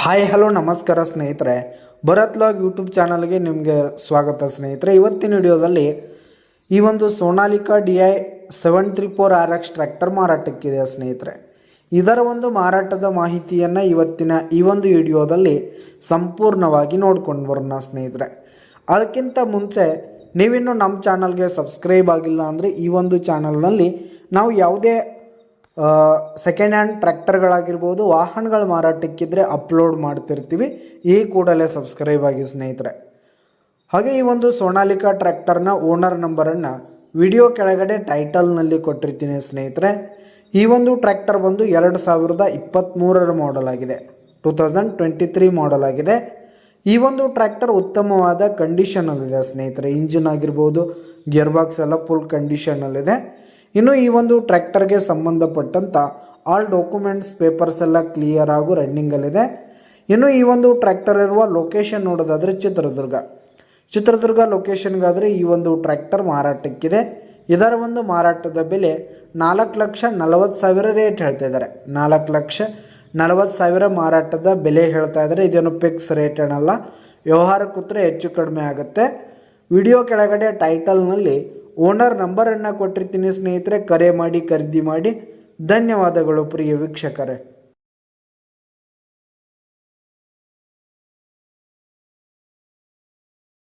Hi hello ನಮಸ್ಕಾರ ಸ್ನೇಹಿತರೆ, Bharat log YouTube ಚಾನಲ್ಗೆ ನಿಮಗೆ ಸ್ವಾಗತ ಸ್ನೇಹಿತರೆ. ಇವತ್ತಿನ ವಿಡಿಯೋದಲ್ಲಿ ಈ ಒಂದು ಸೋನಾಲಿಕಾ DI 734RX ಟ್ರ್ಯಾಕ್ಟರ್ ಮಾರಾಟಕ್ಕಿದೆ ಸ್ನೇಹಿತರೆ. ಇದರ ಒಂದು ಮಾರಾಟದ ಮಾಹಿತಿಯನ್ನು ಇವತ್ತಿನ ಈ ಒಂದು ವಿಡಿಯೋದಲ್ಲಿ ಸಂಪೂರ್ಣವಾಗಿ ನೋಡ್ಕೊಂಡು ಬರೋಣ ಸ್ನೇಹಿತರೆ. ಅದಕ್ಕಿಂತ ಮುಂಚೆ ನೀವಿನ್ನು ನಮ್ಮ ಚಾನಲ್ಗೆ ಸಬ್ಸ್ಕ್ರೈಬ್ ಆಗಿಲ್ಲ ಅಂದರೆ ಈ ಒಂದು ಚಾನಲ್ನಲ್ಲಿ ನಾವು ಯಾವುದೇ ಸೆಕೆಂಡ್ ಹ್ಯಾಂಡ್ ಟ್ರ್ಯಾಕ್ಟರ್ಗಳಾಗಿರ್ಬೋದು, ವಾಹನಗಳ ಮಾರಾಟಕ್ಕಿದ್ರೆ ಅಪ್ಲೋಡ್ ಮಾಡ್ತಿರ್ತೀವಿ. ಈ ಕೂಡಲೇ ಸಬ್ಸ್ಕ್ರೈಬ್ ಆಗಿ ಸ್ನೇಹಿತರೆ. ಹಾಗೆ ಈ ಒಂದು ಸೋನಾಲಿಕಾ ಟ್ರ್ಯಾಕ್ಟರ್ನ ಓನರ್ ನಂಬರನ್ನು ವಿಡಿಯೋ ಕೆಳಗಡೆ ಟೈಟಲ್ನಲ್ಲಿ ಕೊಟ್ಟಿರ್ತೀನಿ ಸ್ನೇಹಿತರೆ. ಈ ಒಂದು ಟ್ರ್ಯಾಕ್ಟರ್ ಬಂದು 2023 ಮಾಡೆಲ್ ಆಗಿದೆ, 2023 ಮಾಡೆಲ್ ಆಗಿದೆ. ಈ ಒಂದು ಟ್ರ್ಯಾಕ್ಟರ್ ಉತ್ತಮವಾದ ಕಂಡೀಷನಲ್ಲಿದೆ ಸ್ನೇಹಿತರೆ. ಇಂಜಿನ್ ಆಗಿರ್ಬೋದು, ಗೇರ್ ಬಾಕ್ಸ್ ಎಲ್ಲ ಫುಲ್ ಕಂಡೀಷನಲ್ಲಿದೆ. ಇನ್ನು ಈ ಒಂದು ಟ್ರ್ಯಾಕ್ಟರ್ಗೆ ಸಂಬಂಧಪಟ್ಟಂಥ ಆಲ್ ಡಾಕ್ಯುಮೆಂಟ್ಸ್ ಪೇಪರ್ಸ್ ಎಲ್ಲ ಕ್ಲಿಯರ್ ಹಾಗೂ ರನ್ನಿಂಗಲ್ಲಿದೆ. ಇನ್ನು ಈ ಒಂದು ಟ್ರ್ಯಾಕ್ಟರ್ ಇರುವ ಲೊಕೇಶನ್ ನೋಡೋದಾದರೆ ಚಿತ್ರದುರ್ಗ ಲೊಕೇಶನ್ಗಾದರೆ ಈ ಒಂದು ಟ್ರ್ಯಾಕ್ಟರ್ ಮಾರಾಟಕ್ಕಿದೆ. ಇದರ ಒಂದು ಮಾರಾಟದ ಬೆಲೆ 4,40,000 ರೇಟ್ ಹೇಳ್ತಾ ಇದ್ದಾರೆ. 4,40,000 ಮಾರಾಟದ ಬೆಲೆ ಹೇಳ್ತಾ ಇದ್ದಾರೆ. ಇದೇನು ಫಿಕ್ಸ್ ರೇಟ್ ಏನಲ್ಲ, ವ್ಯವಹಾರ ಕೂತ್ರೆ ಹೆಚ್ಚು ಕಡಿಮೆ ಆಗುತ್ತೆ. ವಿಡಿಯೋ ಕೆಳಗಡೆ ಟೈಟಲ್ನಲ್ಲಿ ಓನರ್ ನಂಬರನ್ನು ಕೊಟ್ಟಿರ್ತೀನಿ ಸ್ನೇಹಿತರೆ. ಕರೆ ಮಾಡಿ ಖರೀದಿ ಮಾಡಿ. ಧನ್ಯವಾದಗಳು ಪ್ರಿಯ ವೀಕ್ಷಕರೇ.